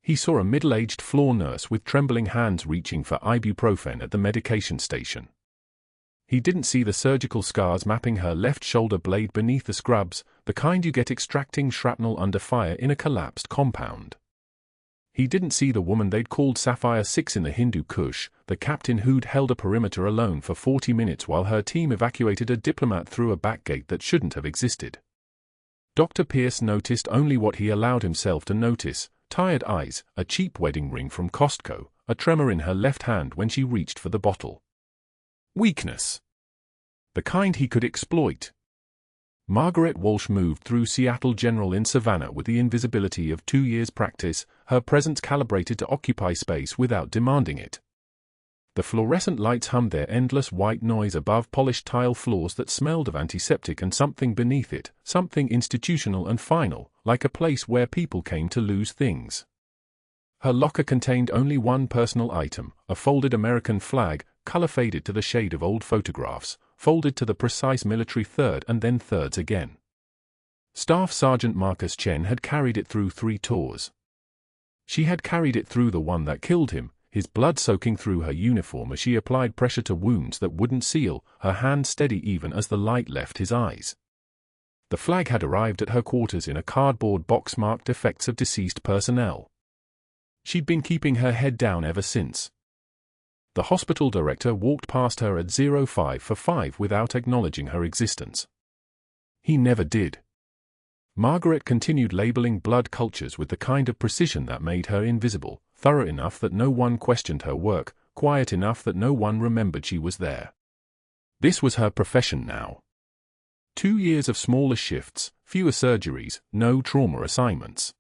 He saw a middle-aged floor nurse with trembling hands reaching for ibuprofen at the medication station. He didn't see the surgical scars mapping her left shoulder blade beneath the scrubs, the kind you get extracting shrapnel under fire in a collapsed compound. He didn't see the woman they'd called Sapphire 6 in the Hindu Kush, the captain who'd held a perimeter alone for 40 minutes while her team evacuated a diplomat through a back gate that shouldn't have existed. Dr. Pierce noticed only what he allowed himself to notice: tired eyes, a cheap wedding ring from Costco, a tremor in her left hand when she reached for the bottle. Weakness. The kind he could exploit. Margaret Walsh moved through Seattle General in Savannah with the invisibility of 2 years' practice, her presence calibrated to occupy space without demanding it. The fluorescent lights hummed their endless white noise above polished tile floors that smelled of antiseptic and something beneath it, something institutional and final, like a place where people came to lose things. Her locker contained only one personal item, a folded American flag, color-faded to the shade of old photographs, folded to the precise military third and then thirds again. Staff Sergeant Marcus Chen had carried it through 3 tours. She had carried it through the one that killed him, his blood soaking through her uniform as she applied pressure to wounds that wouldn't seal, her hand steady even as the light left his eyes. The flag had arrived at her quarters in a cardboard box marked "Effects of Deceased Personnel." She'd been keeping her head down ever since. The hospital director walked past her at 05 for 5 without acknowledging her existence. He never did. Margaret continued labeling blood cultures with the kind of precision that made her invisible, thorough enough that no one questioned her work, quiet enough that no one remembered she was there. This was her profession now. 2 years of smaller shifts, fewer surgeries, no trauma assignments.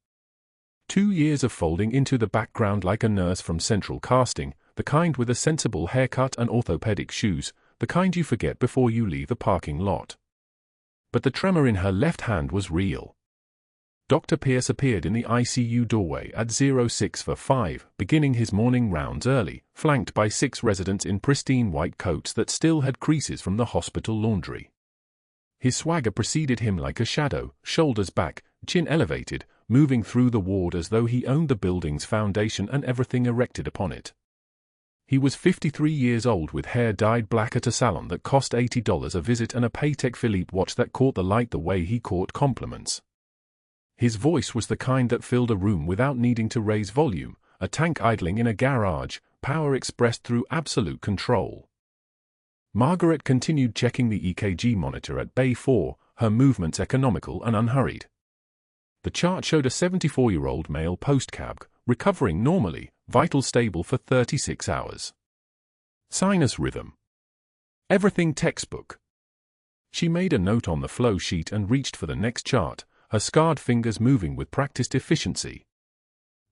2 years of folding into the background like a nurse from central casting, the kind with a sensible haircut and orthopedic shoes, the kind you forget before you leave the parking lot. But the tremor in her left hand was real. Dr. Pierce appeared in the ICU doorway at 06 for 5, beginning his morning rounds early, flanked by 6 residents in pristine white coats that still had creases from the hospital laundry. His swagger preceded him like a shadow, shoulders back, chin elevated, moving through the ward as though he owned the building's foundation and everything erected upon it. He was 53 years old with hair dyed black at a salon that cost $80 a visit and a Patek Philippe watch that caught the light the way he caught compliments. His voice was the kind that filled a room without needing to raise volume, a tank idling in a garage, power expressed through absolute control. Margaret continued checking the EKG monitor at Bay 4, her movements economical and unhurried. The chart showed a 74-year-old male post-cab, recovering normally, vitals stable for 36 hours. Sinus rhythm. Everything textbook. She made a note on the flow sheet and reached for the next chart, her scarred fingers moving with practiced efficiency.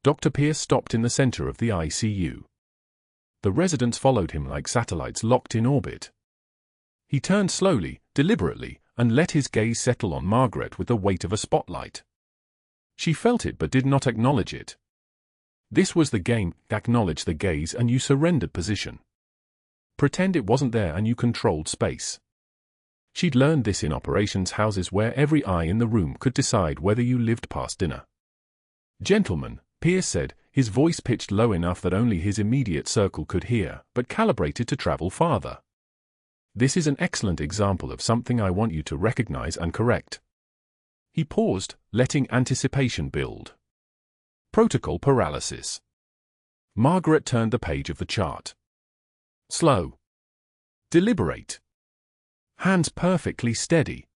Dr. Pierce stopped in the center of the ICU. The residents followed him like satellites locked in orbit. He turned slowly, deliberately, and let his gaze settle on Margaret with the weight of a spotlight. She felt it but did not acknowledge it. This was the game: acknowledge the gaze and you surrendered position. Pretend it wasn't there and you controlled space. She'd learned this in operations houses where every eye in the room could decide whether you lived past dinner. "Gentlemen," Pierce said, his voice pitched low enough that only his immediate circle could hear, but calibrated to travel farther. "This is an excellent example of something I want you to recognize and correct." He paused, letting anticipation build. Protocol paralysis. Margaret turned the page of the chart. Slow. Deliberate. Hands perfectly steady.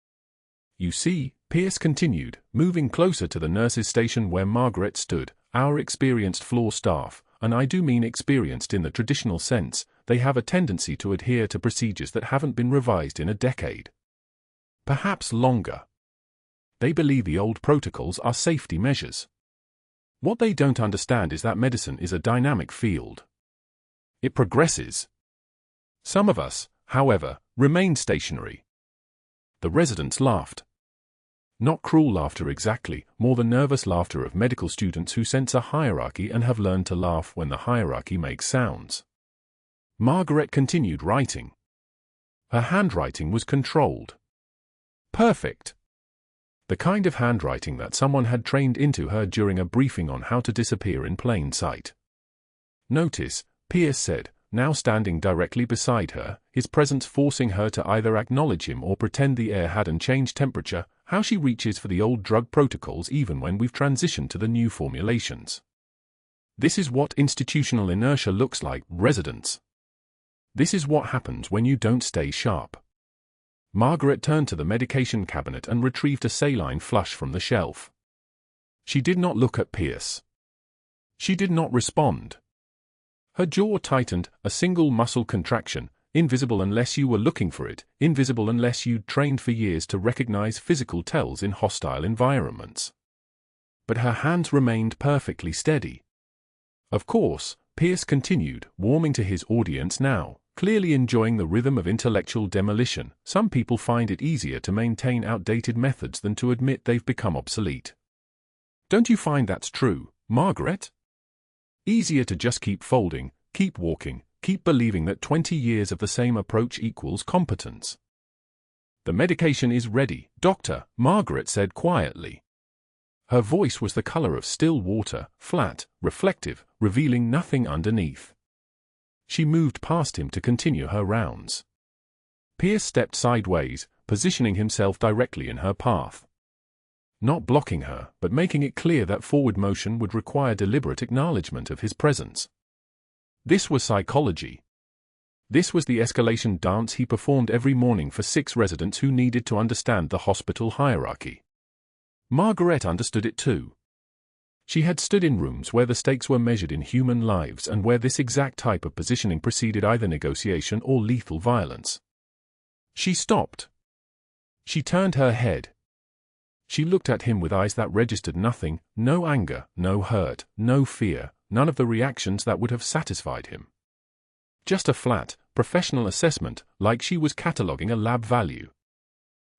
"You see," Pierce continued, moving closer to the nurse's station where Margaret stood, "our experienced floor staff, and I do mean experienced in the traditional sense, they have a tendency to adhere to procedures that haven't been revised in a decade. Perhaps longer. They believe the old protocols are safety measures. What they don't understand is that medicine is a dynamic field. It progresses. Some of us, however, remain stationary." The residents laughed. Not cruel laughter exactly, more the nervous laughter of medical students who sense a hierarchy and have learned to laugh when the hierarchy makes sounds. Margaret continued writing. Her handwriting was controlled. Perfect. The kind of handwriting that someone had trained into her during a briefing on how to disappear in plain sight. "Notice," Pierce said, now standing directly beside her, his presence forcing her to either acknowledge him or pretend the air hadn't changed temperature, "how she reaches for the old drug protocols even when we've transitioned to the new formulations. This is what institutional inertia looks like, residents. This is what happens when you don't stay sharp." Margaret turned to the medication cabinet and retrieved a saline flush from the shelf. She did not look at Pierce. She did not respond. Her jaw tightened, a single muscle contraction, invisible unless you were looking for it, invisible unless you'd trained for years to recognize physical tells in hostile environments. But her hands remained perfectly steady. "Of course," Pierce continued, warming to his audience now, clearly enjoying the rhythm of intellectual demolition, "some people find it easier to maintain outdated methods than to admit they've become obsolete. Don't you find that's true, Margaret? Easier to just keep folding, keep walking, keep believing that 20 years of the same approach equals competence." "The medication is ready, Doctor," Margaret said quietly. Her voice was the color of still water, flat, reflective, revealing nothing underneath. She moved past him to continue her rounds. Pierce stepped sideways, positioning himself directly in her path. Not blocking her, but making it clear that forward motion would require deliberate acknowledgement of his presence. This was psychology. This was the escalation dance he performed every morning for 6 residents who needed to understand the hospital hierarchy. Margaret understood it too. She had stood in rooms where the stakes were measured in human lives and where this exact type of positioning preceded either negotiation or lethal violence. She stopped. She turned her head. She looked at him with eyes that registered nothing, no anger, no hurt, no fear, none of the reactions that would have satisfied him. Just a flat, professional assessment, like she was cataloguing a lab value.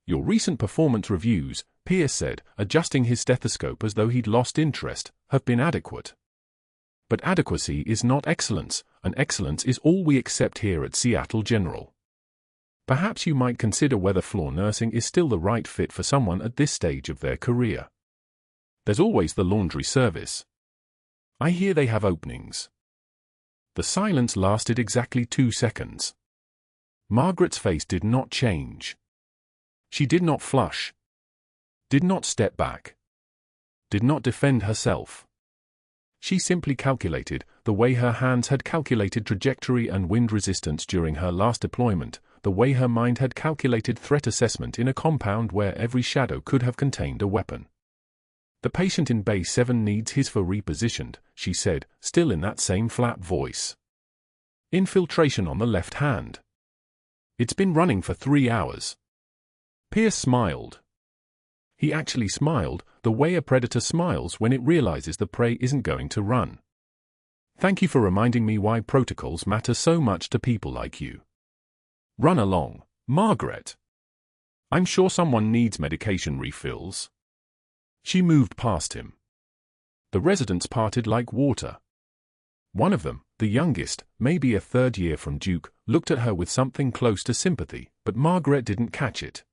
"Your recent performance reviews," Pierce said, adjusting his stethoscope as though he'd lost interest, "have been adequate. But adequacy is not excellence, and excellence is all we accept here at Seattle General. Perhaps you might consider whether floor nursing is still the right fit for someone at this stage of their career. There's always the laundry service. I hear they have openings." The silence lasted exactly 2 seconds. Margaret's face did not change. She did not flush. Did not step back. Did not defend herself. She simply calculated, the way her hands had calculated trajectory and wind resistance during her last deployment, the way her mind had calculated threat assessment in a compound where every shadow could have contained a weapon. "The patient in Bay 7 needs his for repositioned," she said, still in that same flat voice. "Infiltration on the left hand. It's been running for 3 hours. Pierce smiled. He actually smiled, the way a predator smiles when it realizes the prey isn't going to run. "Thank you for reminding me why protocols matter so much to people like you. Run along, Margaret. I'm sure someone needs medication refills." She moved past him. The residents parted like water. One of them, the youngest, maybe a 3rd year from Duke, looked at her with something close to sympathy, but Margaret didn't catch it.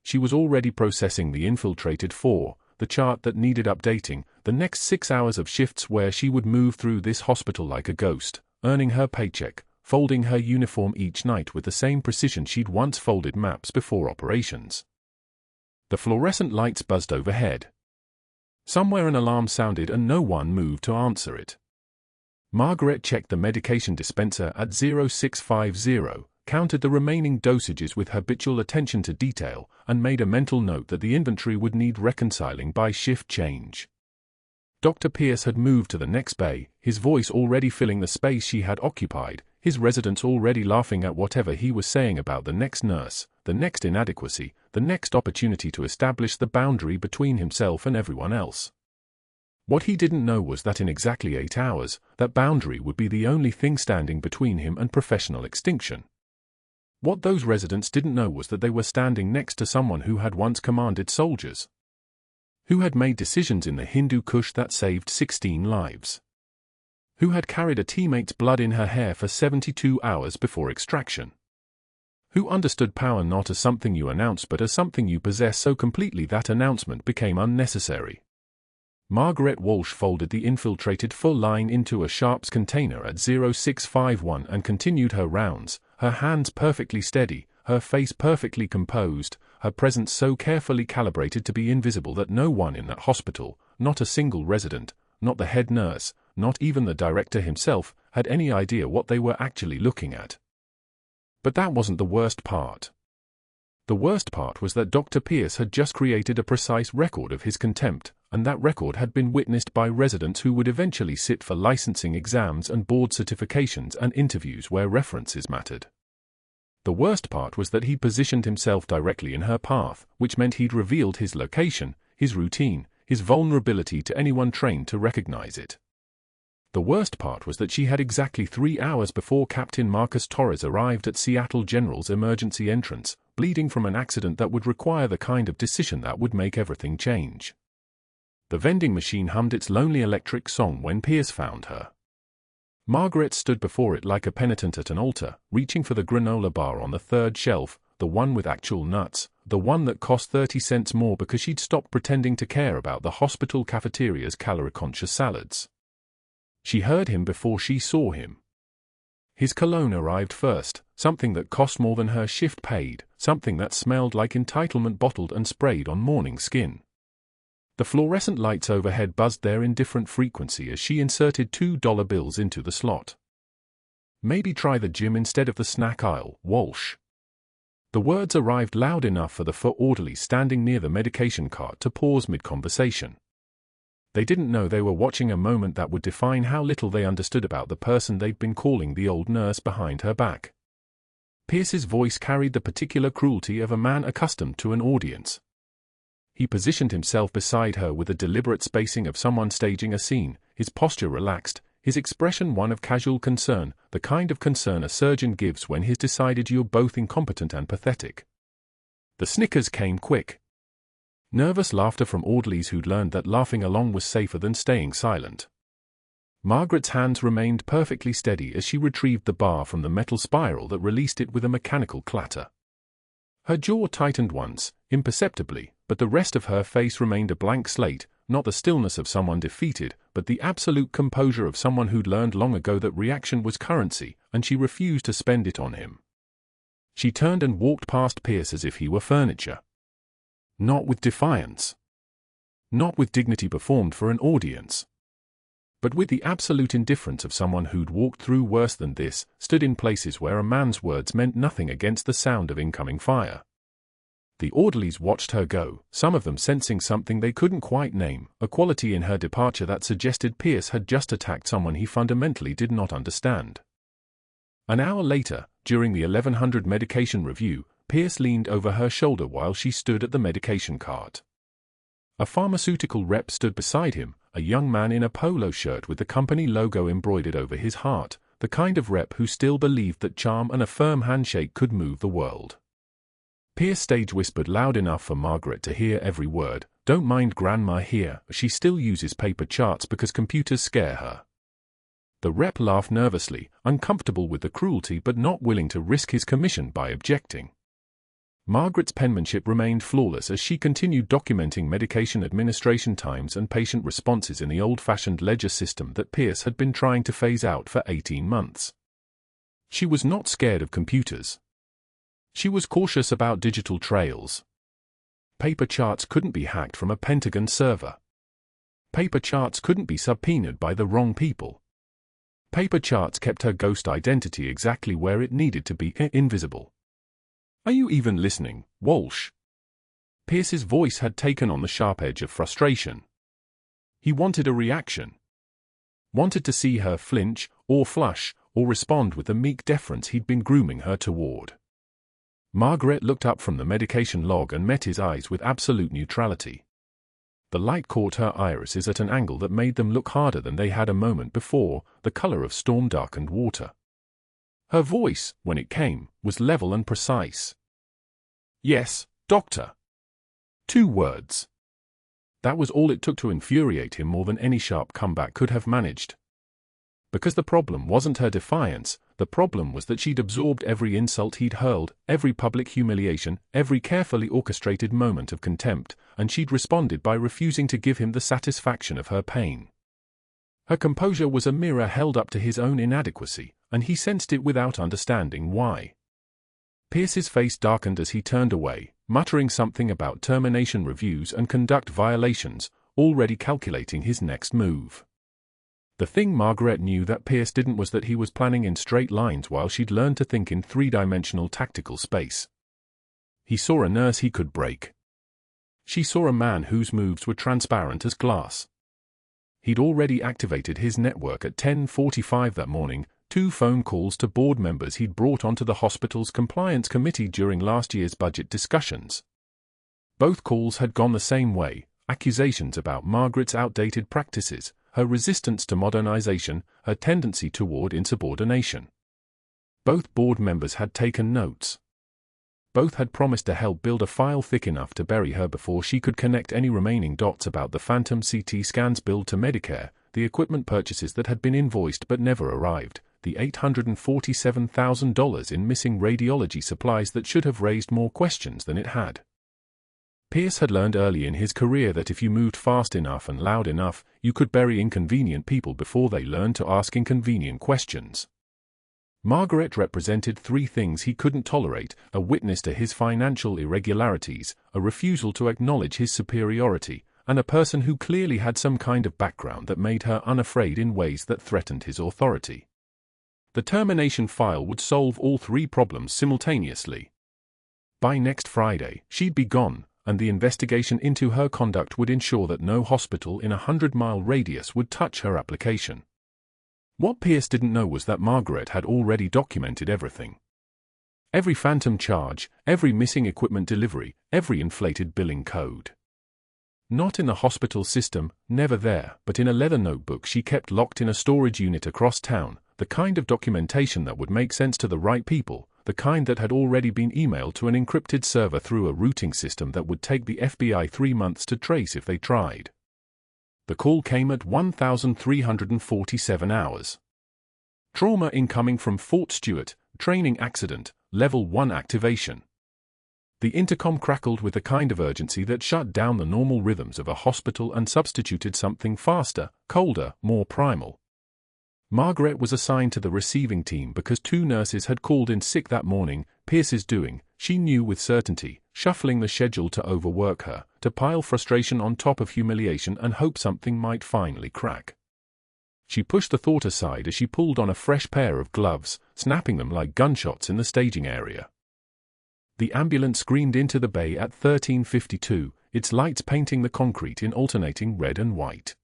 She was already processing the infiltrated 4, the chart that needed updating, the next 6 hours of shifts where she would move through this hospital like a ghost, earning her paycheck, folding her uniform each night with the same precision she'd once folded maps before operations. The fluorescent lights buzzed overhead. Somewhere an alarm sounded and no one moved to answer it. Margaret checked the medication dispenser at 0650, counted the remaining dosages with habitual attention to detail, and made a mental note that the inventory would need reconciling by shift change. Dr. Pierce had moved to the next bay, his voice already filling the space she had occupied, his residents already laughing at whatever he was saying about the next nurse, the next inadequacy, the next opportunity to establish the boundary between himself and everyone else. What he didn't know was that in exactly 8 hours, that boundary would be the only thing standing between him and professional extinction. What those residents didn't know was that they were standing next to someone who had once commanded soldiers, who had made decisions in the Hindu Kush that saved 16 lives, who had carried a teammate's blood in her hair for 72 hours before extraction, who understood power not as something you announce but as something you possess so completely that announcement became unnecessary. Margaret Walsh folded the infiltrated full line into a sharps container at 0651 and continued her rounds, her hands perfectly steady, her face perfectly composed, her presence so carefully calibrated to be invisible that no one in that hospital, not a single resident, not the head nurse, not even the director himself, had any idea what they were actually looking at. But that wasn't the worst part. The worst part was that Dr. Pierce had just created a precise record of his contempt, and that record had been witnessed by residents who would eventually sit for licensing exams and board certifications and interviews where references mattered. The worst part was that he'd positioned himself directly in her path, which meant he'd revealed his location, his routine, his vulnerability to anyone trained to recognize it. The worst part was that she had exactly 3 hours before Captain Marcus Torres arrived at Seattle General's emergency entrance, bleeding from an accident that would require the kind of decision that would make everything change. The vending machine hummed its lonely electric song when Pierce found her. Margaret stood before it like a penitent at an altar, reaching for the granola bar on the third shelf, the one with actual nuts, the one that cost 30 cents more because she'd stopped pretending to care about the hospital cafeteria's calorie-conscious salads. She heard him before she saw him. His cologne arrived first, something that cost more than her shift paid, something that smelled like entitlement bottled and sprayed on morning skin. The fluorescent lights overhead buzzed their indifferent frequency as she inserted $2 bills into the slot. Maybe try the gym instead of the snack aisle, Walsh. The words arrived loud enough for the foot orderlies standing near the medication cart to pause mid-conversation. They didn't know they were watching a moment that would define how little they understood about the person they'd been calling the old nurse behind her back. Pierce's voice carried the particular cruelty of a man accustomed to an audience. He positioned himself beside her with a deliberate spacing of someone staging a scene, his posture relaxed, his expression one of casual concern, the kind of concern a surgeon gives when he's decided you're both incompetent and pathetic. The snickers came quick. Nervous laughter from orderlies who'd learned that laughing along was safer than staying silent. Margaret's hands remained perfectly steady as she retrieved the bar from the metal spiral that released it with a mechanical clatter. Her jaw tightened once, imperceptibly, but the rest of her face remained a blank slate, not the stillness of someone defeated, but the absolute composure of someone who'd learned long ago that reaction was currency, and she refused to spend it on him. She turned and walked past Pierce as if he were furniture. Not with defiance. Not with dignity performed for an audience. But with the absolute indifference of someone who'd walked through worse than this, stood in places where a man's words meant nothing against the sound of incoming fire. The orderlies watched her go, some of them sensing something they couldn't quite name, a quality in her departure that suggested Pierce had just attacked someone he fundamentally did not understand. An hour later, during the 1100 medication review, Pierce leaned over her shoulder while she stood at the medication cart. A pharmaceutical rep stood beside him, a young man in a polo shirt with the company logo embroidered over his heart, the kind of rep who still believed that charm and a firm handshake could move the world. Pierce stage whispered loud enough for Margaret to hear every word, "Don't mind Grandma here, she still uses paper charts because computers scare her." The rep laughed nervously, uncomfortable with the cruelty but not willing to risk his commission by objecting. Margaret's penmanship remained flawless as she continued documenting medication administration times and patient responses in the old-fashioned ledger system that Pierce had been trying to phase out for 18 months. She was not scared of computers. She was cautious about digital trails. Paper charts couldn't be hacked from a Pentagon server. Paper charts couldn't be subpoenaed by the wrong people. Paper charts kept her ghost identity exactly where it needed to be, invisible. "Are you even listening, Walsh?" Pierce's voice had taken on the sharp edge of frustration. He wanted a reaction. Wanted to see her flinch, or flush, or respond with the meek deference he'd been grooming her toward. Margaret looked up from the medication log and met his eyes with absolute neutrality. The light caught her irises at an angle that made them look harder than they had a moment before, the color of storm-darkened water. Her voice, when it came, was level and precise. "Yes, doctor." 2 words. That was all it took to infuriate him more than any sharp comeback could have managed. Because the problem wasn't her defiance, The problem was that she'd absorbed every insult he'd hurled, every public humiliation, every carefully orchestrated moment of contempt, and she'd responded by refusing to give him the satisfaction of her pain. Her composure was a mirror held up to his own inadequacy, and he sensed it without understanding why. Pierce's face darkened as he turned away, muttering something about termination reviews and conduct violations, already calculating his next move. The thing Margaret knew that Pierce didn't was that he was planning in straight lines while she'd learned to think in three-dimensional tactical space. He saw a nurse he could break. She saw a man whose moves were transparent as glass. He'd already activated his network at 10:45 that morning, 2 phone calls to board members he'd brought onto the hospital's compliance committee during last year's budget discussions. Both calls had gone the same way, accusations about Margaret's outdated practices, her resistance to modernization, her tendency toward insubordination. Both board members had taken notes. Both had promised to help build a file thick enough to bury her before she could connect any remaining dots about the phantom CT scans billed to Medicare, the equipment purchases that had been invoiced but never arrived, the $847,000 in missing radiology supplies that should have raised more questions than it had. Pierce had learned early in his career that if you moved fast enough and loud enough, you could bury inconvenient people before they learned to ask inconvenient questions. Margaret represented 3 things he couldn't tolerate: a witness to his financial irregularities, a refusal to acknowledge his superiority, and a person who clearly had some kind of background that made her unafraid in ways that threatened his authority. The termination file would solve all 3 problems simultaneously. By next Friday, she'd be gone, and the investigation into her conduct would ensure that no hospital in a 100-mile radius would touch her application. What Pierce didn't know was that Margaret had already documented everything. Every phantom charge, every missing equipment delivery, every inflated billing code. Not in the hospital system, never there, but in a leather notebook she kept locked in a storage unit across town, the kind of documentation that would make sense to the right people, the kind that had already been emailed to an encrypted server through a routing system that would take the FBI 3 months to trace if they tried. The call came at 1,347 hours. Trauma incoming from Fort Stewart, training accident, level 1 activation. The intercom crackled with the kind of urgency that shut down the normal rhythms of a hospital and substituted something faster, colder, more primal. Margaret was assigned to the receiving team because 2 nurses had called in sick that morning, Pierce's doing, she knew with certainty, shuffling the schedule to overwork her, to pile frustration on top of humiliation and hope something might finally crack. She pushed the thought aside as she pulled on a fresh pair of gloves, snapping them like gunshots in the staging area. The ambulance screamed into the bay at 13:52, its lights painting the concrete in alternating red and white.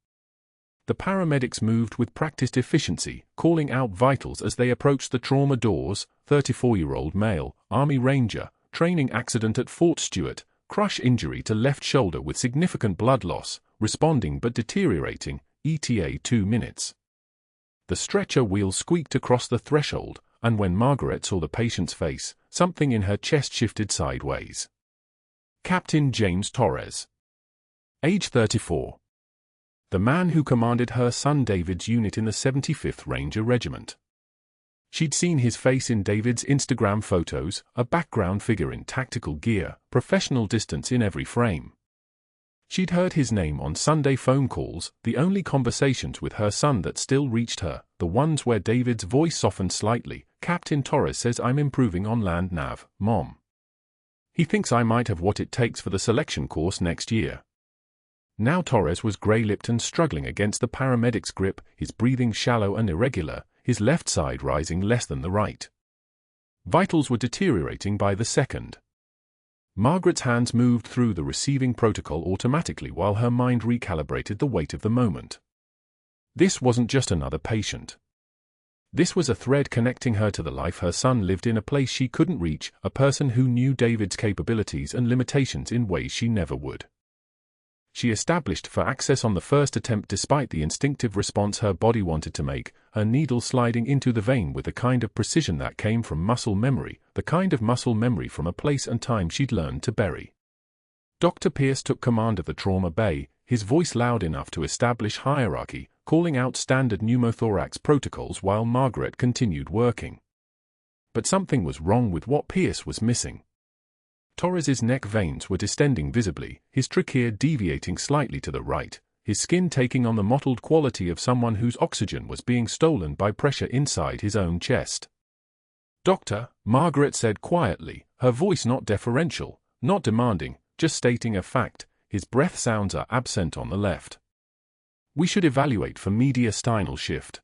The paramedics moved with practiced efficiency, calling out vitals as they approached the trauma doors: 34-year-old male, Army Ranger, training accident at Fort Stewart, crush injury to left shoulder with significant blood loss, responding but deteriorating, ETA 2 minutes. The stretcher wheel squeaked across the threshold, and when Margaret saw the patient's face, something in her chest shifted sideways. Captain James Torres. Age 34. The man who commanded her son David's unit in the 75th Ranger Regiment. She'd seen his face in David's Instagram photos, a background figure in tactical gear, professional distance in every frame. She'd heard his name on Sunday phone calls, the only conversations with her son that still reached her, the ones where David's voice softened slightly. Captain Torres says I'm improving on land nav, Mom. He thinks I might have what it takes for the selection course next year. Now Torres was grey-lipped and struggling against the paramedic's grip, his breathing shallow and irregular, his left side rising less than the right. Vitals were deteriorating by the second. Margaret's hands moved through the receiving protocol automatically while her mind recalibrated the weight of the moment. This wasn't just another patient. This was a thread connecting her to the life her son lived in, a place she couldn't reach, a person who knew David's capabilities and limitations in ways she never would. She established for access on the first attempt despite the instinctive response her body wanted to make, her needle sliding into the vein with the kind of precision that came from muscle memory, the kind of muscle memory from a place and time she'd learned to bury. Dr. Pierce took command of the trauma bay, his voice loud enough to establish hierarchy, calling out standard pneumothorax protocols while Margaret continued working. But something was wrong with what Pierce was missing. Torres's neck veins were distending visibly, his trachea deviating slightly to the right, his skin taking on the mottled quality of someone whose oxygen was being stolen by pressure inside his own chest. "Doctor," Margaret said quietly, her voice not deferential, not demanding, just stating a fact, his breath sounds are absent on the left. "We should evaluate for mediastinal shift."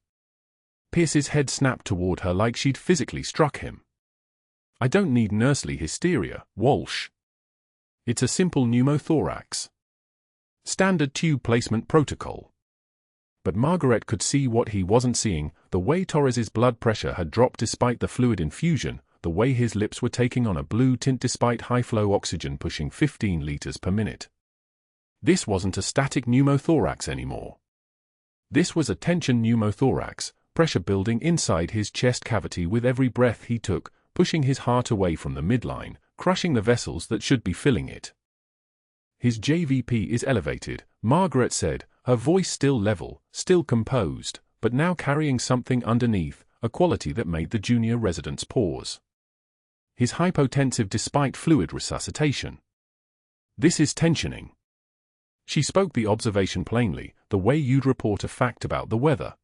Pierce's head snapped toward her like she'd physically struck him. "I don't need nursely hysteria, Walsh. It's a simple pneumothorax. Standard tube placement protocol." But Margaret could see what he wasn't seeing, the way Torres's blood pressure had dropped despite the fluid infusion, the way his lips were taking on a blue tint despite high-flow oxygen pushing 15 liters per minute. This wasn't a static pneumothorax anymore. This was a tension pneumothorax, pressure building inside his chest cavity with every breath he took, pushing his heart away from the midline, crushing the vessels that should be filling it. "His JVP is elevated," Margaret said, her voice still level, still composed, but now carrying something underneath, a quality that made the junior residents pause. "His hypotensive despite fluid resuscitation. This is tensioning." She spoke the observation plainly, the way you'd report a fact about the weather.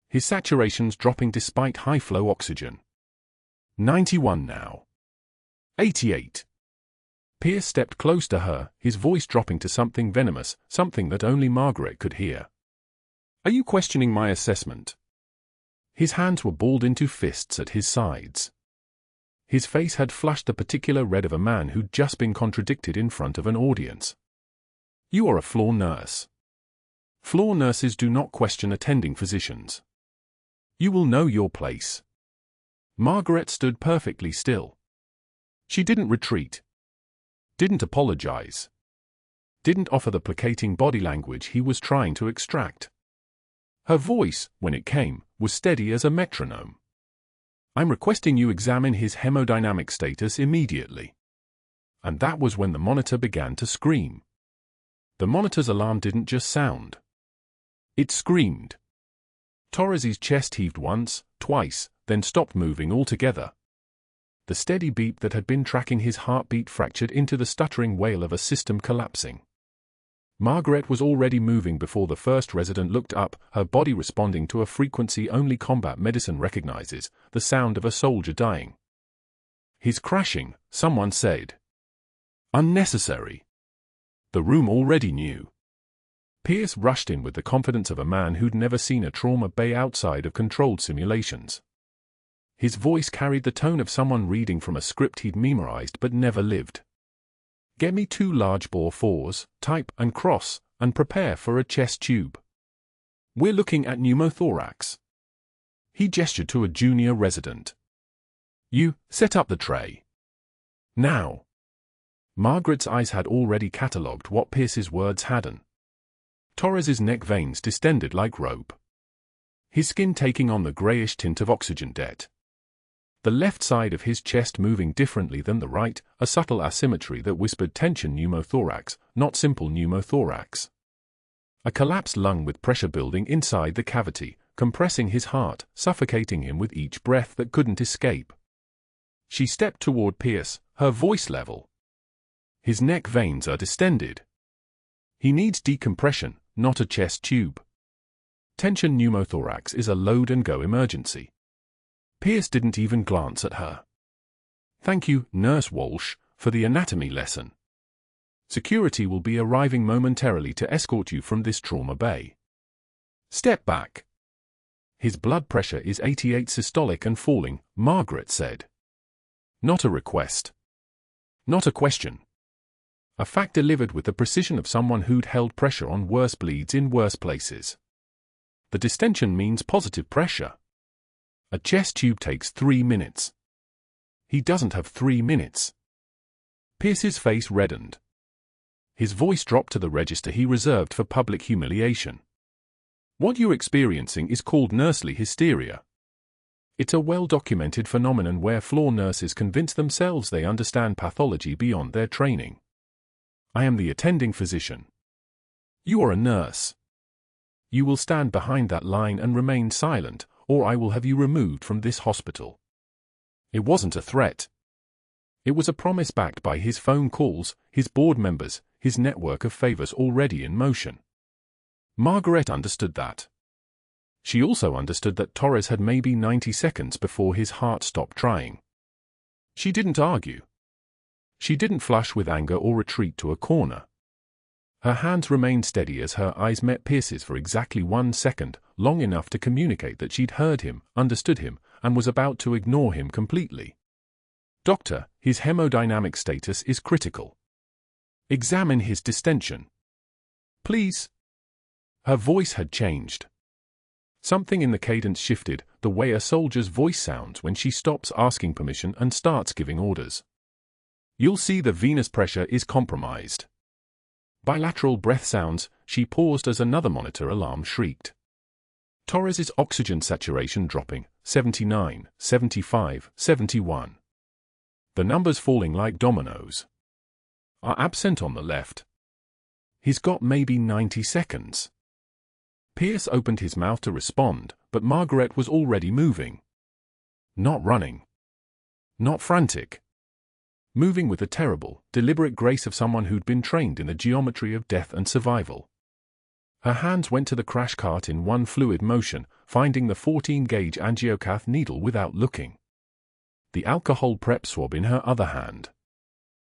"His saturation's dropping despite high-flow oxygen. 91 now. 88. Pierce stepped close to her, his voice dropping to something venomous, something that only Margaret could hear. "Are you questioning my assessment?" His hands were balled into fists at his sides. His face had flushed the particular red of a man who'd just been contradicted in front of an audience. "You are a floor nurse. Floor nurses do not question attending physicians. You will know your place." Margaret stood perfectly still. She didn't retreat. Didn't apologize. Didn't offer the placating body language he was trying to extract. Her voice, when it came, was steady as a metronome. "I'm requesting you examine his hemodynamic status immediately." And that was when the monitor began to scream. The monitor's alarm didn't just sound. It screamed. Torres's chest heaved once, twice, then stopped moving altogether. The steady beat that had been tracking his heartbeat fractured into the stuttering wail of a system collapsing. Margaret was already moving before the first resident looked up, her body responding to a frequency only combat medicine recognizes, the sound of a soldier dying. "He's crashing," someone said. "Unnecessary." The room already knew. Pierce rushed in with the confidence of a man who'd never seen a trauma bay outside of controlled simulations. His voice carried the tone of someone reading from a script he'd memorized but never lived. "Get me 2 large-bore 4s, type and cross, and prepare for a chest tube. We're looking at pneumothorax." He gestured to a junior resident. "You, set up the tray. Now." Margaret's eyes had already catalogued what Pierce's words hadn't. Torres's neck veins distended like rope. His skin taking on the grayish tint of oxygen debt. The left side of his chest moving differently than the right, a subtle asymmetry that whispered tension pneumothorax, not simple pneumothorax. A collapsed lung with pressure building inside the cavity, compressing his heart, suffocating him with each breath that couldn't escape. She stepped toward Pierce, her voice level. "His neck veins are distended. He needs decompression, not a chest tube. Tension pneumothorax is a load-and-go emergency." Pierce didn't even glance at her. "Thank you, Nurse Walsh, for the anatomy lesson. Security will be arriving momentarily to escort you from this trauma bay. Step back." "His blood pressure is 88 systolic and falling," Margaret said. Not a request. Not a question. A fact delivered with the precision of someone who'd held pressure on worse bleeds in worse places. The distension means positive pressure. A chest tube takes 3 minutes. He doesn't have 3 minutes. Pierce's face reddened. His voice dropped to the register he reserved for public humiliation. "What you're experiencing is called nursely hysteria. It's a well-documented phenomenon where floor nurses convince themselves they understand pathology beyond their training. I am the attending physician. You are a nurse. You will stand behind that line and remain silent, or I will have you removed from this hospital." It wasn't a threat. It was a promise backed by his phone calls, his board members, his network of favors already in motion. Margaret understood that. She also understood that Torres had maybe 90 seconds before his heart stopped trying. She didn't argue. She didn't flush with anger or retreat to a corner. Her hands remained steady as her eyes met Pierce's for exactly 1 second, long enough to communicate that she'd heard him, understood him, and was about to ignore him completely. Doctor, his hemodynamic status is critical. Examine his distension. Please. Her voice had changed. Something in the cadence shifted, the way a soldier's voice sounds when she stops asking permission and starts giving orders. You'll see the venous pressure is compromised. Bilateral breath sounds. She paused as another monitor alarm shrieked. Torres's oxygen saturation dropping, 79, 75, 71. The numbers falling like dominoes. Are absent on the left. He's got maybe 90 seconds. Pierce opened his mouth to respond, but Margaret was already moving. Not running. Not frantic. Moving with the terrible, deliberate grace of someone who'd been trained in the geometry of death and survival. Her hands went to the crash cart in one fluid motion, finding the 14-gauge angiocath needle without looking. The alcohol prep swab in her other hand.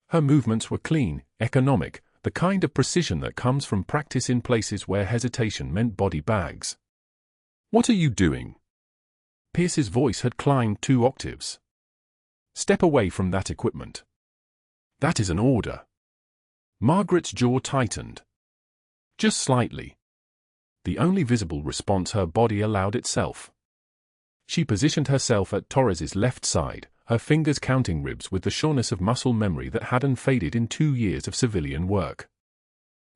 Her movements were clean, economic, the kind of precision that comes from practice in places where hesitation meant body bags. What are you doing? Pierce's voice had climbed 2 octaves. Step away from that equipment. That is an order. Margaret's jaw tightened. Just slightly. The only visible response her body allowed itself. She positioned herself at Torres's left side, her fingers counting ribs with the sureness of muscle memory that hadn't faded in 2 years of civilian work.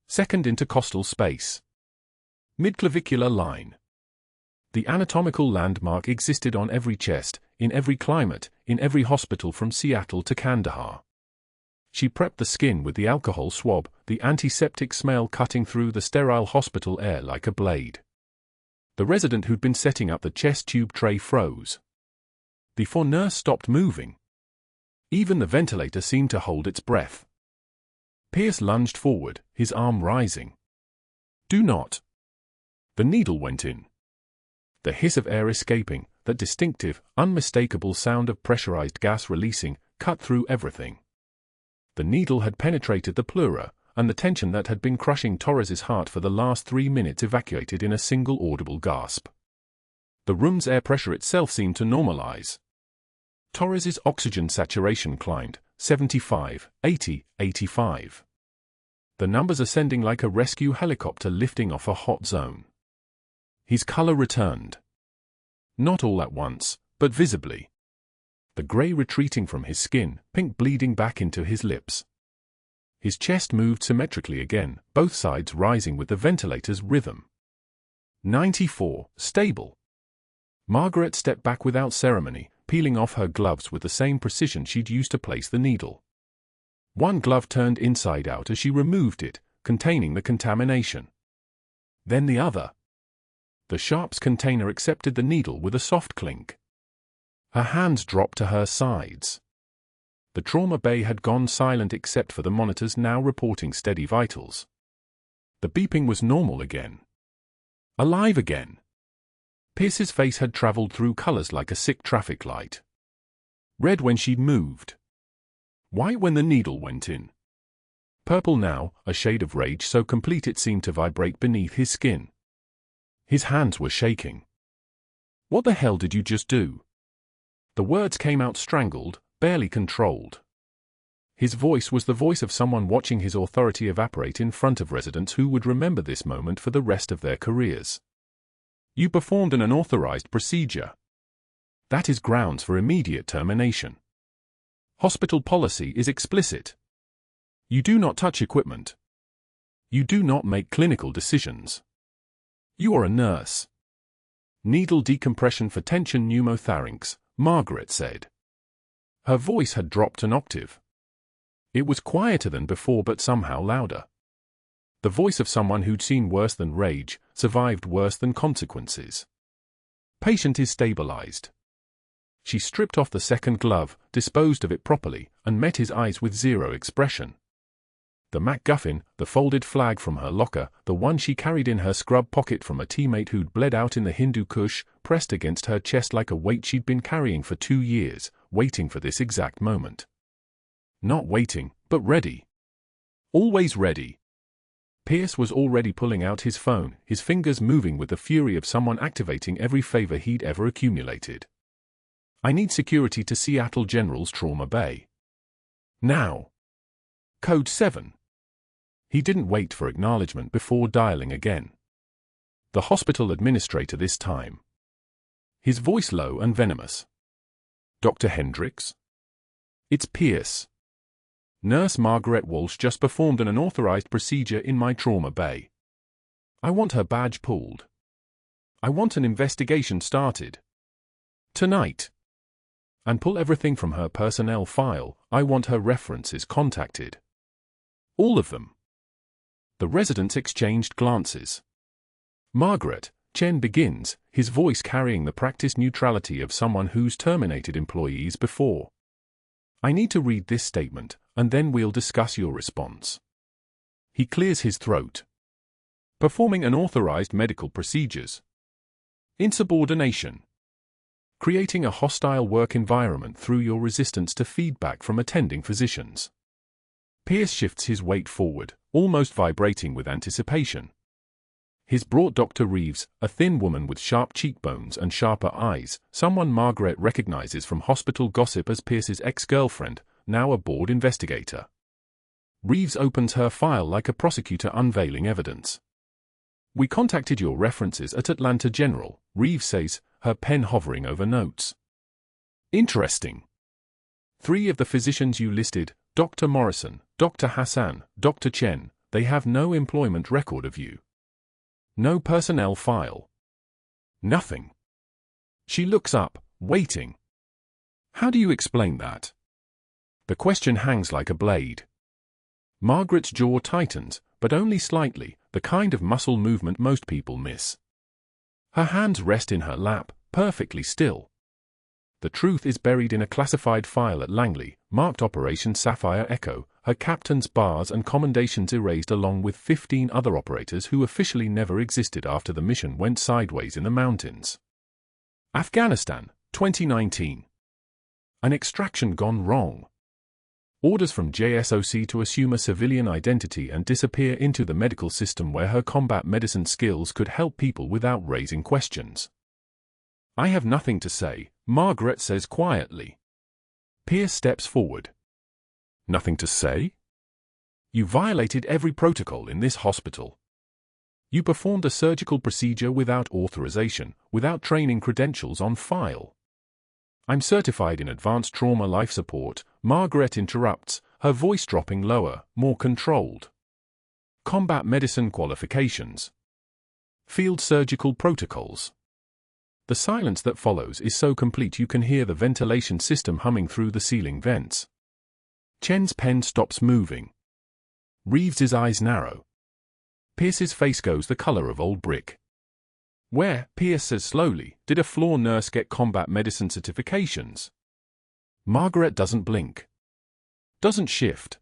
Second intercostal space. Midclavicular line. The anatomical landmark existed on every chest, in every climate, in every hospital from Seattle to Kandahar. She prepped the skin with the alcohol swab, the antiseptic smell cutting through the sterile hospital air like a blade. The resident who'd been setting up the chest tube tray froze. The floor nurse stopped moving. Even the ventilator seemed to hold its breath. Pierce lunged forward, his arm rising. Do not. The needle went in. The hiss of air escaping, that distinctive, unmistakable sound of pressurized gas releasing, cut through everything. The needle had penetrated the pleura, and the tension that had been crushing Torres's heart for the last 3 minutes evacuated in a single audible gasp. The room's air pressure itself seemed to normalize. Torres's oxygen saturation climbed, 75, 80, 85. The numbers ascending like a rescue helicopter lifting off a hot zone. His color returned. Not all at once, but visibly. The gray retreating from his skin, pink bleeding back into his lips. His chest moved symmetrically again, both sides rising with the ventilator's rhythm. 94, stable. Margaret stepped back without ceremony, peeling off her gloves with the same precision she'd used to place the needle. One glove turned inside out as she removed it, containing the contamination. Then the other. The sharps container accepted the needle with a soft clink. Her hands dropped to her sides. The trauma bay had gone silent except for the monitors now reporting steady vitals. The beeping was normal again. Alive again. Pierce's face had traveled through colors like a sick traffic light. Red when she'd moved. White when the needle went in. Purple now, a shade of rage so complete it seemed to vibrate beneath his skin. His hands were shaking. What the hell did you just do? The words came out strangled, barely controlled. His voice was the voice of someone watching his authority evaporate in front of residents who would remember this moment for the rest of their careers. You performed an unauthorized procedure. That is grounds for immediate termination. Hospital policy is explicit. You do not touch equipment. You do not make clinical decisions. You are a nurse. Needle decompression for tension pneumotharynx, Margaret said. Her voice had dropped an octave. It was quieter than before but somehow louder. The voice of someone who'd seen worse than rage, survived worse than consequences. Patient is stabilized. She stripped off the second glove, disposed of it properly, and met his eyes with zero expression. The MacGuffin, the folded flag from her locker, the one she carried in her scrub pocket from a teammate who'd bled out in the Hindu Kush, pressed against her chest like a weight she'd been carrying for 2 years, waiting for this exact moment. Not waiting, but ready. Always ready. Pierce was already pulling out his phone, his fingers moving with the fury of someone activating every favor he'd ever accumulated. I need security to Seattle General's Trauma Bay. Now. Code 7. He didn't wait for acknowledgement before dialing again. The hospital administrator this time. His voice low and venomous. Dr. Hendricks? It's Pierce. Nurse Margaret Walsh just performed an unauthorized procedure in my trauma bay. I want her badge pulled. I want an investigation started. Tonight. And pull everything from her personnel file. I want her references contacted. All of them. The residents exchanged glances. Margaret, Chen begins, his voice carrying the practiced neutrality of someone who's terminated employees before. I need to read this statement, and then we'll discuss your response. He clears his throat. Performing unauthorized medical procedures. Insubordination. Creating a hostile work environment through your resistance to feedback from attending physicians. Pierce shifts his weight forward, almost vibrating with anticipation. His brought Dr. Reeves, a thin woman with sharp cheekbones and sharper eyes, someone Margaret recognizes from hospital gossip as Pierce's ex-girlfriend, now a board investigator. Reeves opens her file like a prosecutor unveiling evidence. We contacted your references at Atlanta General, Reeves says, her pen hovering over notes. Interesting. 3 of the physicians you listed, Dr. Morrison, Dr. Hassan, Dr. Chen, they have no employment record of you. No personnel file. Nothing. She looks up, waiting. How do you explain that? The question hangs like a blade. Margaret's jaw tightens, but only slightly, the kind of muscle movement most people miss. Her hands rest in her lap, perfectly still. The truth is buried in a classified file at Langley, marked Operation Sapphire Echo, her captain's bars and commendations erased along with 15 other operators who officially never existed after the mission went sideways in the mountains. Afghanistan, 2019. An extraction gone wrong. Orders from JSOC to assume a civilian identity and disappear into the medical system where her combat medicine skills could help people without raising questions. I have nothing to say, Margaret says quietly. Pierce steps forward. Nothing to say? You violated every protocol in this hospital. You performed a surgical procedure without authorization, without training credentials on file. I'm certified in advanced trauma life support, Margaret interrupts, her voice dropping lower, more controlled. Combat medicine qualifications. Field surgical protocols. The silence that follows is so complete you can hear the ventilation system humming through the ceiling vents. Chen's pen stops moving. Reeves's eyes narrow. Pierce's face goes the color of old brick. Where, Pierce says slowly, did a floor nurse get combat medicine certifications? Margaret doesn't blink. Doesn't shift.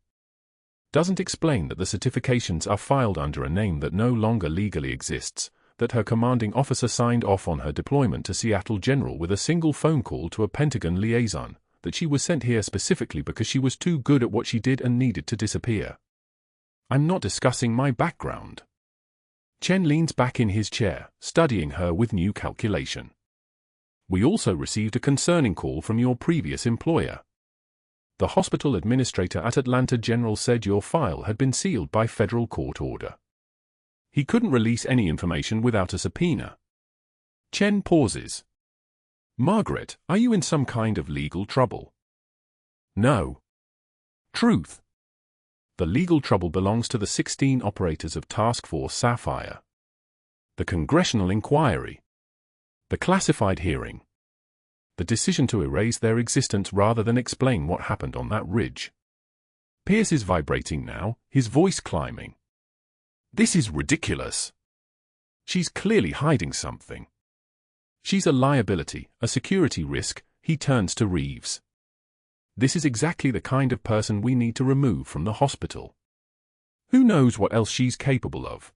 Doesn't explain that the certifications are filed under a name that no longer legally exists, that her commanding officer signed off on her deployment to Seattle General with a single phone call to a Pentagon liaison, that she was sent here specifically because she was too good at what she did and needed to disappear. I'm not discussing my background. Chen leans back in his chair, studying her with new calculation. We also received a concerning call from your previous employer. The hospital administrator at Atlanta General said your file had been sealed by federal court order. He couldn't release any information without a subpoena. Chen pauses. Margaret, are you in some kind of legal trouble? No. Truth. The legal trouble belongs to the 16 operators of Task Force Sapphire. The congressional inquiry. The classified hearing. The decision to erase their existence rather than explain what happened on that ridge. Pierce is vibrating now, his voice climbing. This is ridiculous. She's clearly hiding something. She's a liability, a security risk, he turns to Reeves. This is exactly the kind of person we need to remove from the hospital. Who knows what else she's capable of?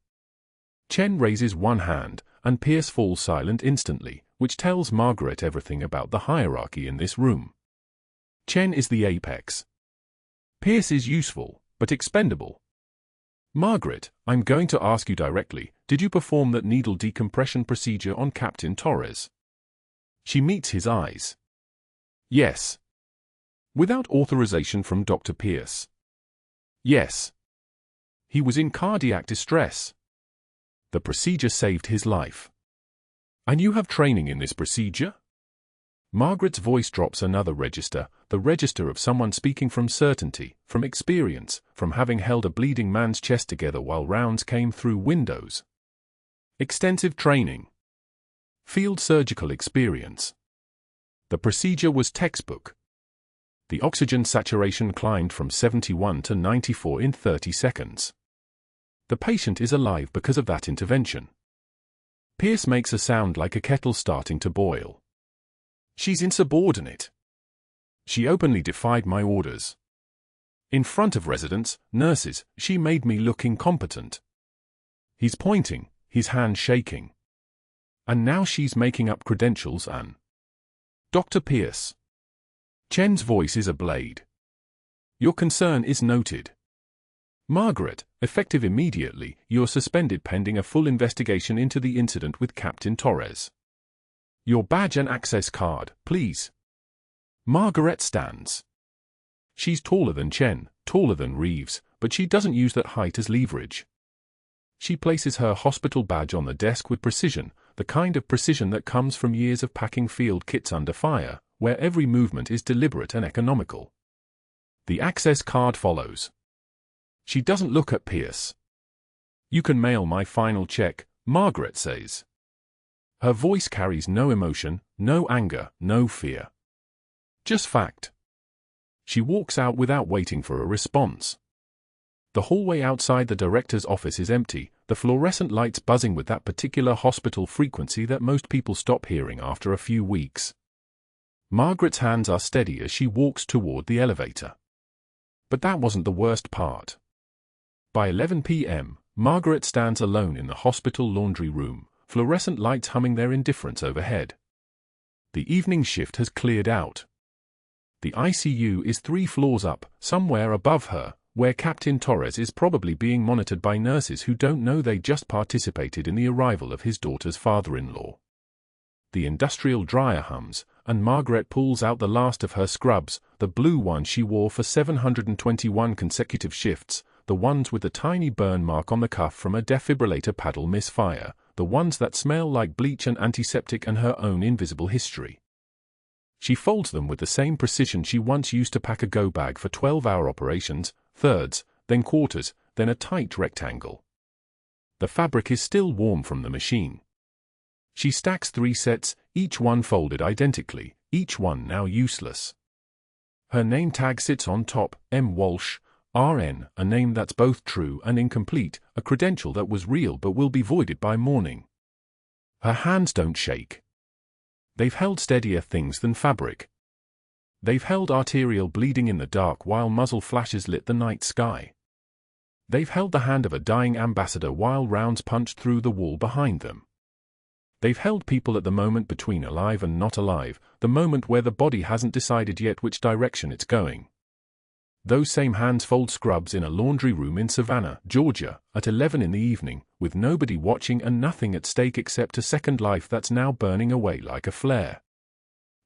Chen raises one hand, and Pierce falls silent instantly, which tells Margaret everything about the hierarchy in this room. Chen is the apex. Pierce is useful, but expendable. Margaret, I'm going to ask you directly, did you perform that needle decompression procedure on Captain Torres? She meets his eyes. Yes. Without authorization from Dr. Pierce? Yes. He was in cardiac distress. The procedure saved his life. And you have training in this procedure? Margaret's voice drops another register, the register of someone speaking from certainty, from experience, from having held a bleeding man's chest together while rounds came through windows. Extensive training. Field surgical experience. The procedure was textbook. The oxygen saturation climbed from 71 to 94 in 30 seconds. The patient is alive because of that intervention. Pierce makes a sound like a kettle starting to boil. She's insubordinate. She openly defied my orders. In front of residents, nurses, she made me look incompetent. He's pointing, his hand shaking. And now she's making up credentials and... Dr. Pierce. Chen's voice is a blade. Your concern is noted. Margaret, effective immediately, you're suspended pending a full investigation into the incident with Captain Torres. Your badge and access card, please. Margaret stands. She's taller than Chen, taller than Reeves, but she doesn't use that height as leverage. She places her hospital badge on the desk with precision, the kind of precision that comes from years of packing field kits under fire, where every movement is deliberate and economical. The access card follows. She doesn't look at Pierce. You can mail my final check, Margaret says. Her voice carries no emotion, no anger, no fear. Just fact. She walks out without waiting for a response. The hallway outside the director's office is empty, the fluorescent lights buzzing with that particular hospital frequency that most people stop hearing after a few weeks. Margaret's hands are steady as she walks toward the elevator. But that wasn't the worst part. By 11 p.m., Margaret stands alone in the hospital laundry room, fluorescent lights humming their indifference overhead. The evening shift has cleared out. The ICU is 3 floors up, somewhere above her, where Captain Torres is probably being monitored by nurses who don't know they just participated in the arrival of his daughter's father-in-law. The industrial dryer hums, and Margaret pulls out the last of her scrubs, the blue one she wore for 721 consecutive shifts, the ones with the tiny burn mark on the cuff from a defibrillator paddle misfire, the ones that smell like bleach and antiseptic and her own invisible history. She folds them with the same precision she once used to pack a go bag for 12-hour operations, thirds, then quarters, then a tight rectangle. The fabric is still warm from the machine. She stacks 3 sets, each one folded identically, each one now useless. Her name tag sits on top, M. Walsh, RN, a name that's both true and incomplete, a credential that was real but will be voided by morning. Her hands don't shake. They've held steadier things than fabric. They've held arterial bleeding in the dark while muzzle flashes lit the night sky. They've held the hand of a dying ambassador while rounds punched through the wall behind them. They've held people at the moment between alive and not alive, the moment where the body hasn't decided yet which direction it's going. Those same hands fold scrubs in a laundry room in Savannah, Georgia, at 11 in the evening, with nobody watching and nothing at stake except a second life that's now burning away like a flare.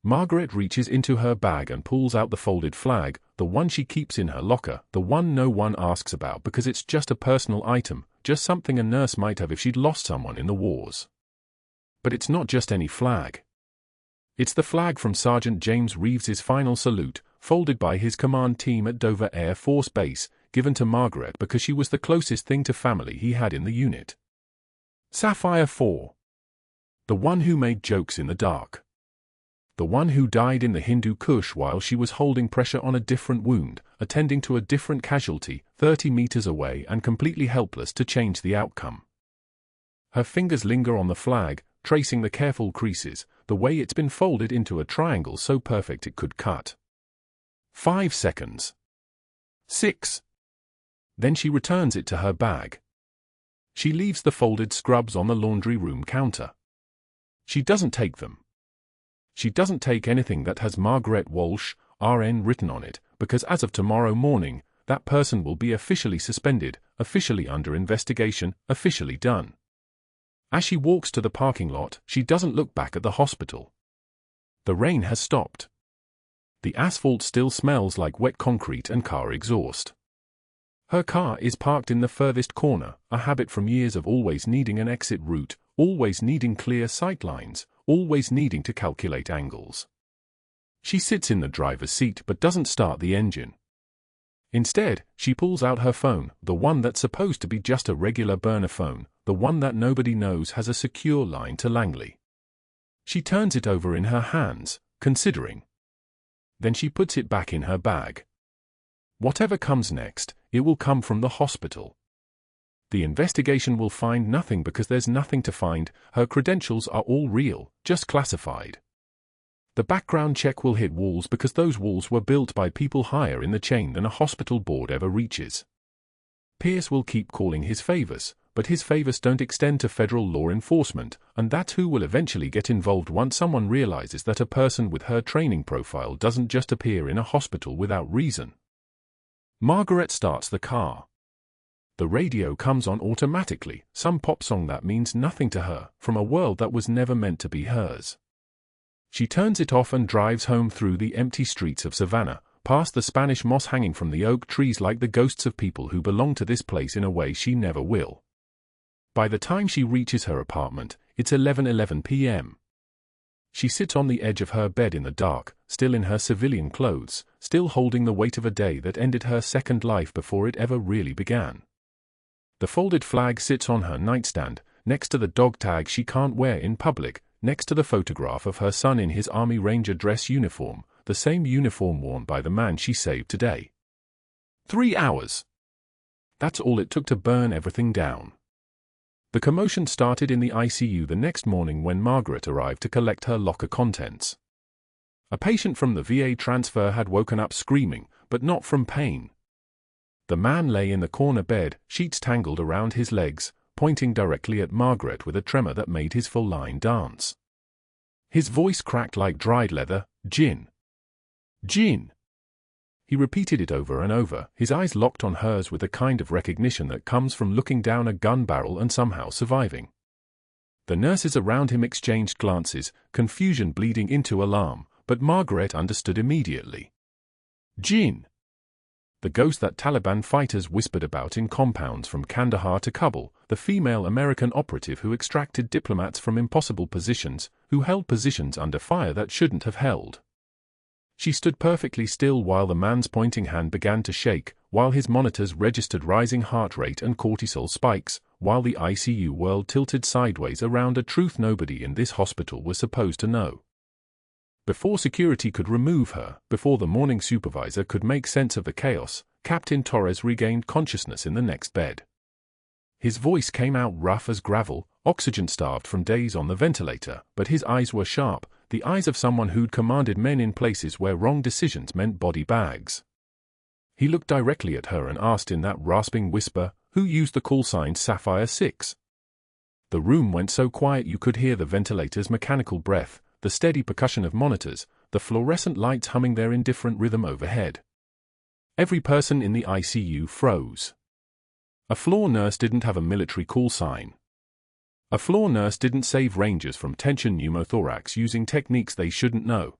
Margaret reaches into her bag and pulls out the folded flag, the one she keeps in her locker, the one no one asks about because it's just a personal item, just something a nurse might have if she'd lost someone in the wars. But it's not just any flag. It's the flag from Sergeant James Reeves's final salute, folded by his command team at Dover Air Force Base, given to Margaret because she was the closest thing to family he had in the unit. Sapphire 4. The one who made jokes in the dark. The one who died in the Hindu Kush while she was holding pressure on a different wound, attending to a different casualty, 30 meters away and completely helpless to change the outcome. Her fingers linger on the flag, tracing the careful creases, the way it's been folded into a triangle so perfect it could cut. 5 seconds. 6. Then she returns it to her bag. She leaves the folded scrubs on the laundry room counter. She doesn't take them. She doesn't take anything that has Margaret Walsh, RN written on it, because as of tomorrow morning, that person will be officially suspended, officially under investigation, officially done. As she walks to the parking lot, she doesn't look back at the hospital. The rain has stopped. The asphalt still smells like wet concrete and car exhaust. Her car is parked in the furthest corner, a habit from years of always needing an exit route, always needing clear sight lines, always needing to calculate angles. She sits in the driver's seat but doesn't start the engine. Instead, she pulls out her phone, the one that's supposed to be just a regular burner phone, the one that nobody knows has a secure line to Langley. She turns it over in her hands, considering. Then she puts it back in her bag. Whatever comes next, it will come from the hospital. The investigation will find nothing because there's nothing to find, her credentials are all real, just classified. The background check will hit walls because those walls were built by people higher in the chain than a hospital board ever reaches. Pierce will keep calling his favors, but his favors don't extend to federal law enforcement, and that's who will eventually get involved once someone realizes that a person with her training profile doesn't just appear in a hospital without reason. Margaret starts the car. The radio comes on automatically, some pop song that means nothing to her, from a world that was never meant to be hers. She turns it off and drives home through the empty streets of Savannah, past the Spanish moss hanging from the oak trees like the ghosts of people who belong to this place in a way she never will. By the time she reaches her apartment, it's 11:11 p.m. She sits on the edge of her bed in the dark, still in her civilian clothes, still holding the weight of a day that ended her second life before it ever really began. The folded flag sits on her nightstand, next to the dog tag she can't wear in public, next to the photograph of her son in his Army Ranger dress uniform, the same uniform worn by the man she saved today. 3 hours. That's all it took to burn everything down. The commotion started in the ICU the next morning when Margaret arrived to collect her locker contents. A patient from the VA transfer had woken up screaming, but not from pain. The man lay in the corner bed, sheets tangled around his legs, pointing directly at Margaret with a tremor that made his full line dance. His voice cracked like dried leather, "Gin. Gin." He repeated it over and over, his eyes locked on hers with the kind of recognition that comes from looking down a gun barrel and somehow surviving. The nurses around him exchanged glances, confusion bleeding into alarm, but Margaret understood immediately. Gin. The ghost that Taliban fighters whispered about in compounds from Kandahar to Kabul, the female American operative who extracted diplomats from impossible positions, who held positions under fire that shouldn't have held. She stood perfectly still while the man's pointing hand began to shake, while his monitors registered rising heart rate and cortisol spikes, while the ICU world tilted sideways around a truth nobody in this hospital was supposed to know. Before security could remove her, before the morning supervisor could make sense of the chaos, Captain Torres regained consciousness in the next bed. His voice came out rough as gravel, oxygen-starved from days on the ventilator, but his eyes were sharp, the eyes of someone who'd commanded men in places where wrong decisions meant body bags. He looked directly at her and asked in that rasping whisper, "Who used the call sign Sapphire 6? The room went so quiet you could hear the ventilator's mechanical breath, the steady percussion of monitors, the fluorescent lights humming their indifferent rhythm overhead. Every person in the ICU froze. A floor nurse didn't have a military call sign. A floor nurse didn't save Rangers from tension pneumothorax using techniques they shouldn't know.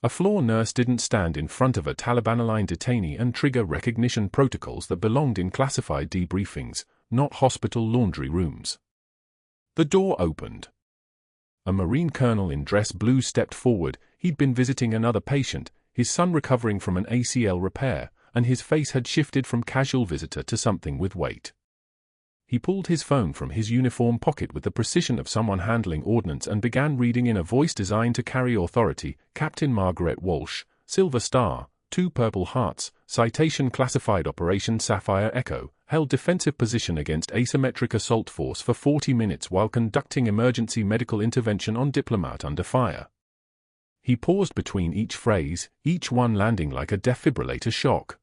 A floor nurse didn't stand in front of a Taliban-aligned detainee and trigger recognition protocols that belonged in classified debriefings, not hospital laundry rooms. The door opened. A Marine colonel in dress blue stepped forward. He'd been visiting another patient, his son recovering from an ACL repair, and his face had shifted from casual visitor to something with weight. He pulled his phone from his uniform pocket with the precision of someone handling ordnance and began reading in a voice designed to carry authority, "Captain Margaret Walsh, Silver Star, 2 Purple Hearts, citation classified Operation Sapphire Echo, held defensive position against asymmetric assault force for 40 minutes while conducting emergency medical intervention on diplomat under fire. He paused between each phrase, each one landing like a defibrillator shock.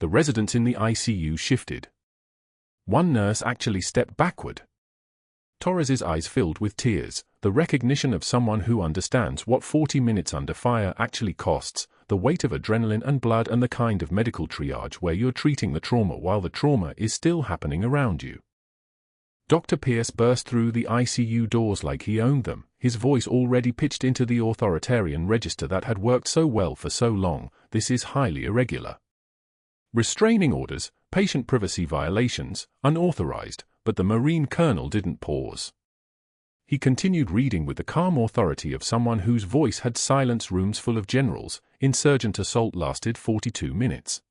The residents in the ICU shifted. One nurse actually stepped backward. Torres's eyes filled with tears, the recognition of someone who understands what 40 minutes under fire actually costs, the weight of adrenaline and blood, and the kind of medical triage where you're treating the trauma while the trauma is still happening around you. Dr. Pierce burst through the ICU doors like he owned them, his voice already pitched into the authoritarian register that had worked so well for so long. This is highly irregular. Restraining orders, patient privacy violations, unauthorized, but the Marine colonel didn't pause. He continued reading with the calm authority of someone whose voice had silenced rooms full of generals. Insurgent assault lasted 42 minutes.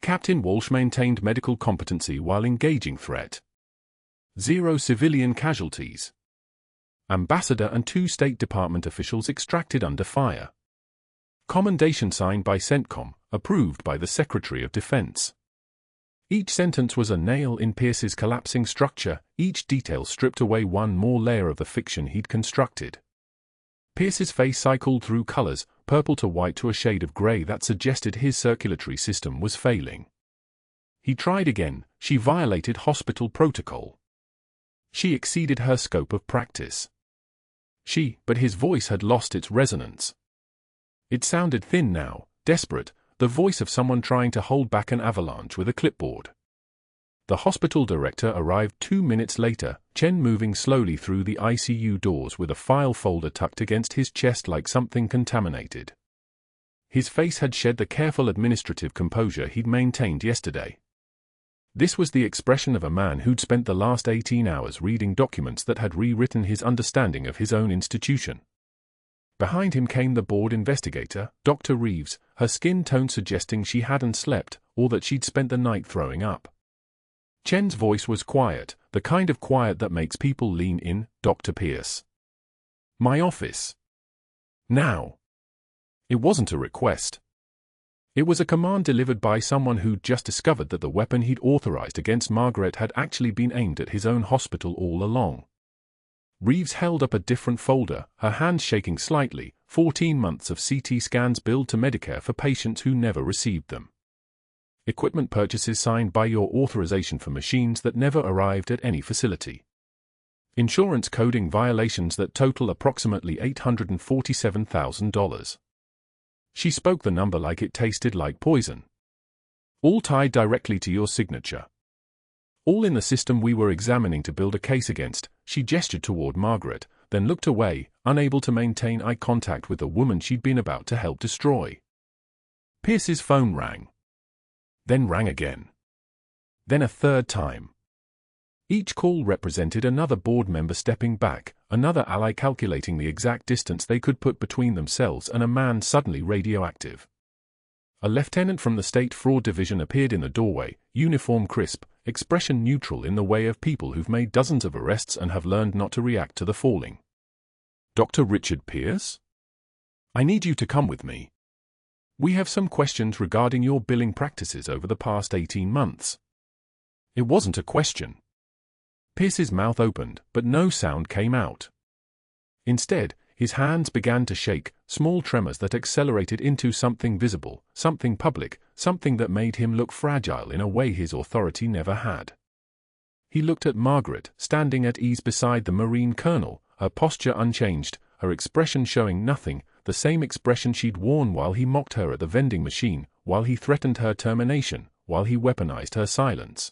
Captain Walsh maintained medical competency while engaging threat. 0 civilian casualties. Ambassador and 2 State Department officials extracted under fire. Commendation signed by CENTCOM, approved by the Secretary of Defense. Each sentence was a nail in Pierce's collapsing structure, each detail stripped away one more layer of the fiction he'd constructed. Pierce's face cycled through colors, purple to white to a shade of gray that suggested his circulatory system was failing. He tried again. She violated hospital protocol. She exceeded her scope of practice. But his voice had lost its resonance. It sounded thin now, desperate, the voice of someone trying to hold back an avalanche with a clipboard. The hospital director arrived 2 minutes later, Chen moving slowly through the ICU doors with a file folder tucked against his chest like something contaminated. His face had shed the careful administrative composure he'd maintained yesterday. This was the expression of a man who'd spent the last 18 hours reading documents that had rewritten his understanding of his own institution. Behind him came the board investigator, Dr. Reeves, her skin tone suggesting she hadn't slept, or that she'd spent the night throwing up. Chen's voice was quiet, the kind of quiet that makes people lean in. Dr. Pierce. My office. Now. It wasn't a request. It was a command delivered by someone who'd just discovered that the weapon he'd authorized against Margaret had actually been aimed at his own hospital all along. Reeves held up a different folder, her hands shaking slightly. 14 months of CT scans billed to Medicare for patients who never received them. Equipment purchases signed by your authorization for machines that never arrived at any facility. Insurance coding violations that total approximately $847,000. She spoke the number like it tasted like poison. All tied directly to your signature. All in the system we were examining to build a case against. She gestured toward Margaret, then looked away, unable to maintain eye contact with the woman she'd been about to help destroy. Pierce's phone rang. Then rang again. Then a third time. Each call represented another board member stepping back, another ally calculating the exact distance they could put between themselves and a man suddenly radioactive. A lieutenant from the State Fraud Division appeared in the doorway, uniform crisp, expression neutral in the way of people who've made dozens of arrests and have learned not to react to the falling. Dr. Richard Pierce? I need you to come with me. We have some questions regarding your billing practices over the past 18 months. It wasn't a question. Pierce's mouth opened, but no sound came out. Instead, his hands began to shake, small tremors that accelerated into something visible, something public, something that made him look fragile in a way his authority never had. He looked at Margaret, standing at ease beside the Marine colonel, her posture unchanged, her expression showing nothing, the same expression she'd worn while he mocked her at the vending machine, while he threatened her termination, while he weaponized her silence.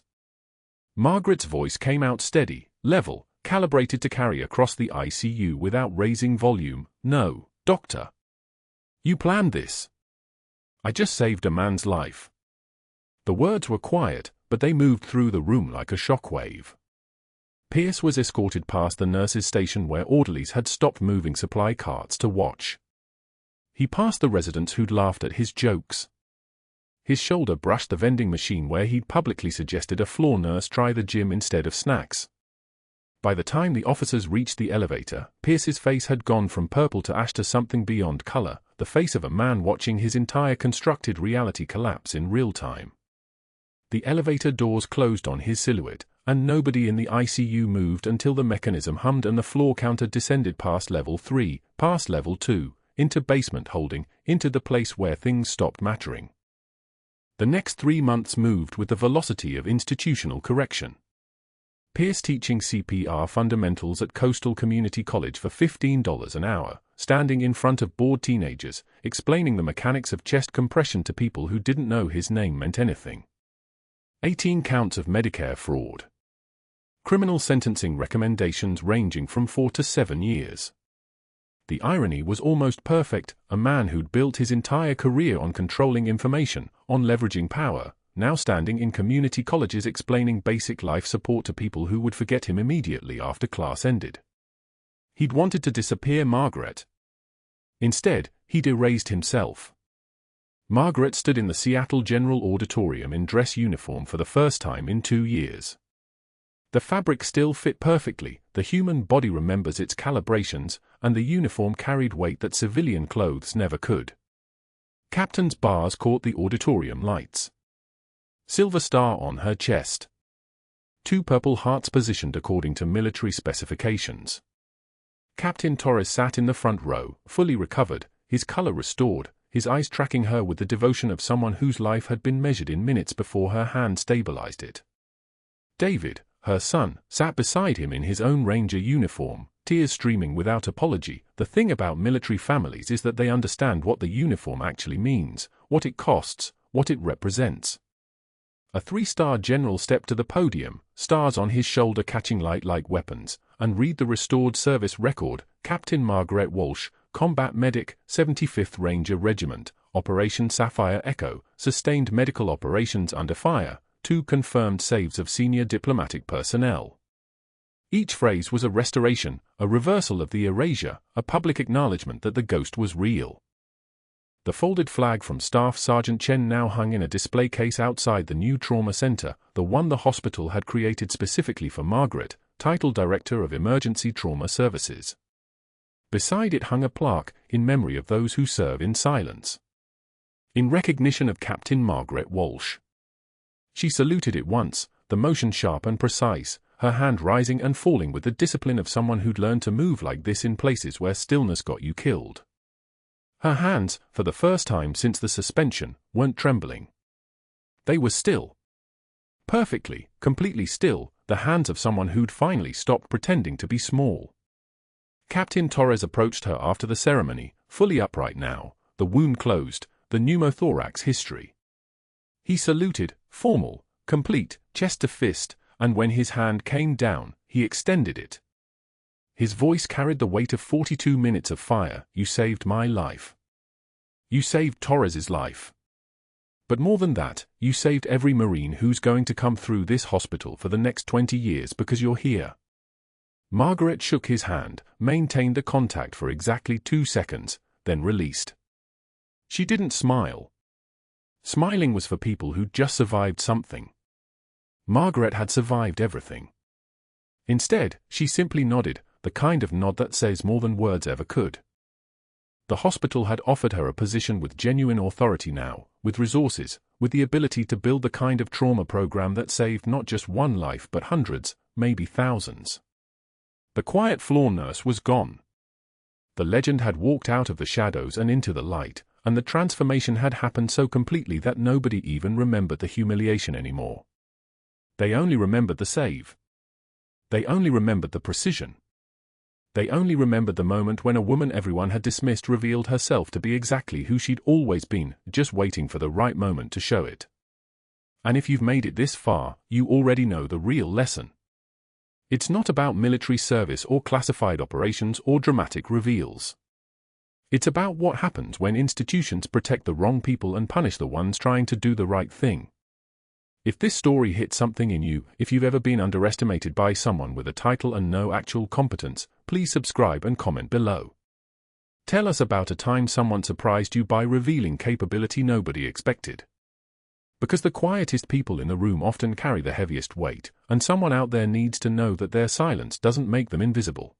Margaret's voice came out steady, level, calibrated to carry across the ICU without raising volume. No, doctor. You planned this. I just saved a man's life. The words were quiet, but they moved through the room like a shockwave. Pierce was escorted past the nurses' station where orderlies had stopped moving supply carts to watch. He passed the residents who'd laughed at his jokes. His shoulder brushed the vending machine where he'd publicly suggested a floor nurse try the gym instead of snacks. By the time the officers reached the elevator, Pierce's face had gone from purple to ash to something beyond color, the face of a man watching his entire constructed reality collapse in real time. The elevator doors closed on his silhouette, and nobody in the ICU moved until the mechanism hummed and the floor counter descended past level 3, past level 2, into basement holding, into the place where things stopped mattering. The next 3 months moved with the velocity of institutional correction. Pierce teaching CPR fundamentals at Coastal Community College for $15 an hour, standing in front of bored teenagers, explaining the mechanics of chest compression to people who didn't know his name meant anything. 18 counts of Medicare fraud. Criminal sentencing recommendations ranging from 4 to 7 years. The irony was almost perfect, a man who'd built his entire career on controlling information, on leveraging power, now standing in community colleges explaining basic life support to people who would forget him immediately after class ended. He'd wanted to disappear Margaret. Instead, he'd erased himself. Margaret stood in the Seattle General Auditorium in dress uniform for the first time in 2 years. The fabric still fit perfectly, the human body remembers its calibrations, and the uniform carried weight that civilian clothes never could. Captain's bars caught the auditorium lights. Silver star on her chest. 2 purple hearts positioned according to military specifications. Captain Torres sat in the front row, fully recovered, his color restored, his eyes tracking her with the devotion of someone whose life had been measured in minutes before her hand stabilized it. David, her son, sat beside him in his own Ranger uniform, tears streaming without apology. The thing about military families is that they understand what the uniform actually means, what it costs, what it represents. A 3-star general stepped to the podium, stars on his shoulder catching light like weapons, and read the restored service record. Captain Margaret Walsh, Combat Medic, 75th Ranger Regiment, Operation Sapphire Echo, sustained medical operations under fire, 2 confirmed saves of senior diplomatic personnel. Each phrase was a restoration, a reversal of the erasure, a public acknowledgement that the ghost was real. The folded flag from Staff Sergeant Chen now hung in a display case outside the new trauma center, the one the hospital had created specifically for Margaret, title Director of Emergency Trauma Services. Beside it hung a plaque, in memory of those who serve in silence. In recognition of Captain Margaret Walsh. She saluted it once, the motion sharp and precise, her hand rising and falling with the discipline of someone who'd learned to move like this in places where stillness got you killed. Her hands, for the first time since the suspension, weren't trembling. They were still. Perfectly, completely still, the hands of someone who'd finally stopped pretending to be small. Captain Torres approached her after the ceremony, fully upright now, the wound closed, the pneumothorax history. He saluted, formal, complete, chest to fist, and when his hand came down, he extended it. His voice carried the weight of 42 minutes of fire. You saved my life. You saved Torres's life. But more than that, you saved every Marine who's going to come through this hospital for the next 20 years because you're here. Margaret shook his hand, maintained the contact for exactly 2 seconds, then released. She didn't smile. Smiling was for people who'd just survived something. Margaret had survived everything. Instead, she simply nodded, the kind of nod that says more than words ever could. The hospital had offered her a position with genuine authority now, with resources, with the ability to build the kind of trauma program that saved not just one life but hundreds, maybe thousands. The quiet floor nurse was gone. The legend had walked out of the shadows and into the light, and the transformation had happened so completely that nobody even remembered the humiliation anymore. They only remembered the save. They only remembered the precision. They only remembered the moment when a woman everyone had dismissed revealed herself to be exactly who she'd always been, just waiting for the right moment to show it. And if you've made it this far, you already know the real lesson. It's not about military service or classified operations or dramatic reveals. It's about what happens when institutions protect the wrong people and punish the ones trying to do the right thing. If this story hit something in you, if you've ever been underestimated by someone with a title and no actual competence, please subscribe and comment below. Tell us about a time someone surprised you by revealing capability nobody expected. Because the quietest people in the room often carry the heaviest weight, and someone out there needs to know that their silence doesn't make them invisible.